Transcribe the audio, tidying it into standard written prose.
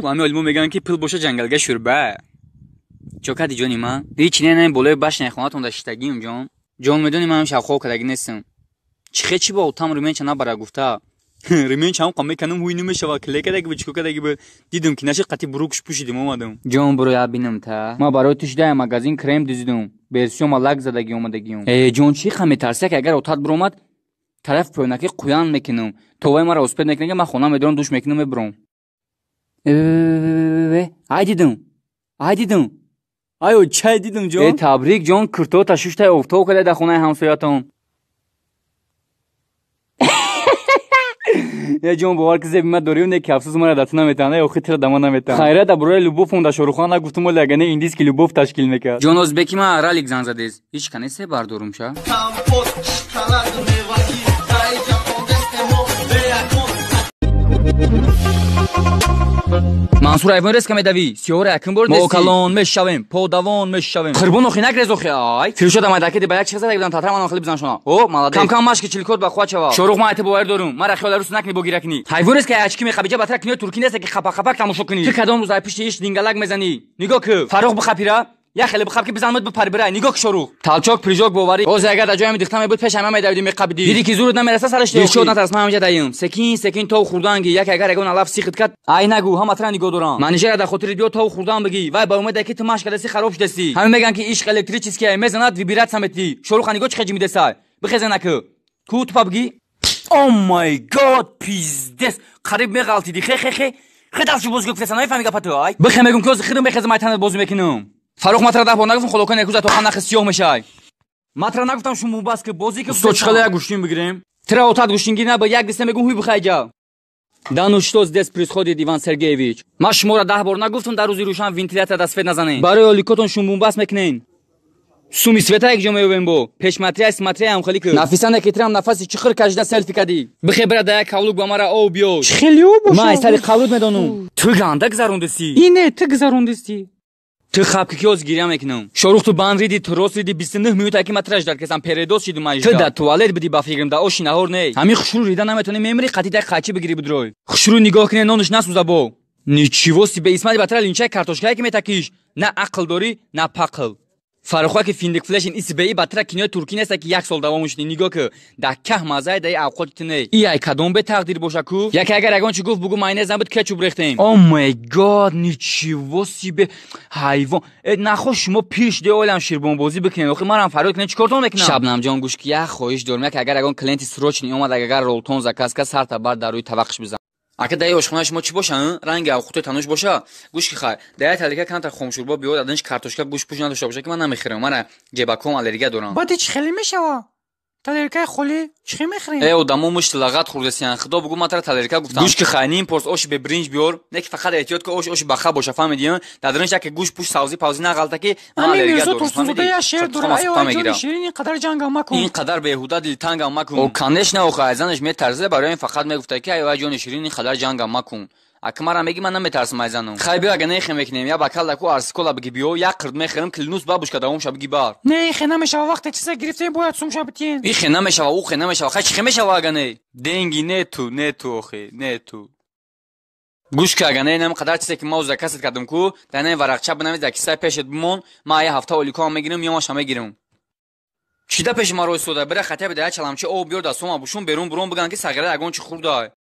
همه علمو میگن که پل باشه جنگلگه شوربه چوکادی جونی من هیچ نه بالای باش نخواتون داشتگیم جون میدونی من شاخو کداگی نیستم چه چی با اوتام ریمن چنا برا گفتا ریمن چاو قم میکنم هوی نمیشه کلی کداگی بچکو کداگی دیدم که نشه قتی بروکش پوشیدم اومدم جون برو یا بینم تا ما برای توش ده مغازین کرم دیدم ورسیون لاگ زدگی اومدگیم جون چی خمی ترسه که اگر اوتات برومد طرف پونکی قویان میکنم توای ما را اسپد نکنه من خونم میدونم دوش میکنم برام دیدم آیو چای دیدم جون تبریک جون کرتو تا شش تا افتو کده در خونه همسایه‌تون یا جون باور که زبیمت دوریو نه که افسوس مرا دست نمیتونه یا خیلی دما نمیتونه خیرت برای لوبوف اون شاروخان گفتم لگنه ایندیس که لوبوف تشکیل میکرد جون ازبکی ما رالیک زن زدیز هیچ کنه سه باردورم شا منصور ایوان رس کمیدوی سیور اکن برد ما کلون میشویم پودوان میشویم خربون اخی نگرز اخی آی فیروشا دمادکی دی باید چه زده بدن تاتر من اخلی بزن شونا او مالادی کم کم ماشکی چلیکوت با خوا چوا شروع ما باور دارم مرا خیال روس نکنی بگیرکنی ایوان رس که اچکی میخبیجه باتر کنی ترکی نیست که خپا خپا تماشا کنی تو کدام روز پیش هیچ دینگلاگ میزنی نگاه که فاروق بخپیرا یا خیلی بخواب که بزنمت بپر برای نگاه شروع تالچوک پریجوک باوری اوز اگر در جای می دیختم بود پیش همه میدادی میقبدی دیدی که زورت نمیرسه سرش دیگه شد نترس من همینجا دایم سکین تو خوردانگی یک اگر اگه اون الاف سیخت کات ای نگو هم اترا نگاه دوران منیجر در خاطر بیو تو خوردان بگی وای با امید که تو ماش کلاسی خراب شدی همه میگن که عشق الکتریچیس که میزنات ویبرات سمتی شروع خنیگو چه خجی میدسای بخزنه که کو تو بگی او مای گاد پیزدس قریب میغلطی دی خه دالشو بزرگ فسنای فهمیگا پاتو ای بخمگم که خیدم بخزم مایتن بازی میکنم فاروق ماتر ده بار نگفتم خلوکان یکوزا تو خانه سیاه میشه ماتر نگفتم شما باز که بازی که تو چخله گوشتیم بگیریم ترا اوتاد گوشتینگی نه با یک دسته میگم هوی بخایجا دانوشتوز دس پریسخود دیوان سرگیویچ ما شما را 10 بار نگفتم در روزی روشن ونتیلاتور دست فد نزنین برای اولیکوتون شما باز میکنین سومی سوتا یک جمعه بمبو پیش ماتریاس ماتریا هم خالی که نفیسانه که ترام نفسی چخر کجدا سلفی کدی بخبر ده یک کاولوک با مرا او بیو خیلیو باشه ما استری کاولوک میدونم تو گنده گذروندستی اینه تو گذروندستی تو خب که کیوز گیریم میکنم شروع تو بان ریدی تو روز ریدی 29 میوت اکی مترش داد کسان پردوس شدی ماجدا تو در توالت بدی با فکرم دا اوش نهور نه همین خشرو ریدن نمیتونی میمری قطی تا خاچی بگیری بدروی خشرو نگاه کنه نونش نسوزا بو نیچیوسی به اسمت باتر لینچای کارتوشکایی که میتکیش نه عقل داری نه پاقل فارخوا که فیندک فلش این اسبی باتر کینیا ترکی نیست که یک سال دوام شدی نگاه که در که مزای دای اوقات نه ای کدوم به تقدیر باشه کو یک اگر اگه چی گفت بگو ماینز نبود کچوب ریختیم او مای گاد نیچیوسی به حیوان نخوش شما پیش دی اولم شیربون بازی بکنین آخه منم فراد کنین چیکارتون میکنم شبنم جان گوش کی خواهش دارم یک اگر اگه کلینت سروچنی اومد اگر رولتون زکاسکا هر تا بار در روی توقش بزن اگه دای آشخانه شما چی باشه رنگ او خودت تنوش باشه گوش کی خیر دای تلکه کانتر خمشوربا بیاد ادنش کارتوشکا گوش پوش نداشته باشه که من نمیخرم من جباکوم الرژی دارم بعد چی خیلی میشه تلرکه خلی چی میخرین او دمو مش لغت خوردسیان خدا بگو ما تر تلرکه گفتم گوش کی خاینیم پرس اوش به برنج بیار نه که فقط احتیاط که اوش بخا باشه فهمیدین دادرنش که گوش پوش سازی پاوزی نه غلطه که من الرژی دارم فهمیدی یا شیر دور شیرین قدر جنگ مکن این قدر بهوده دل تنگ مکن او کانش نه او خایزنش می ترزه برای این فقط میگفته که ای جون شیرین قدر جنگ مکن اکمارا میگی من نمیترسم میزنم خیلی اگه نخیم میکنیم یا باکال دکو ارسکولا بگی بیو یا قرد میخرم کلینوس بابوشکا دوم شب بگی بار نه خینا میشه وقت چیزا گرفتیم باید سوم شبتین این خینا میشه او خینا میشه خیلی میشه واگه نه دنگی نه تو خی نه تو گوش که اگه نم قدر چیزی که موضوع کسات کردم کو دنه ورقچه بنویس دکیسای پیشت بمون ما یه هفته اولیکو میگیرم یا ما شما میگیرم چیدا پیش ما روی سودا بره خطه بده چلمچه او بیار دستم ابوشون برون بگن که سگره اگون چی خورده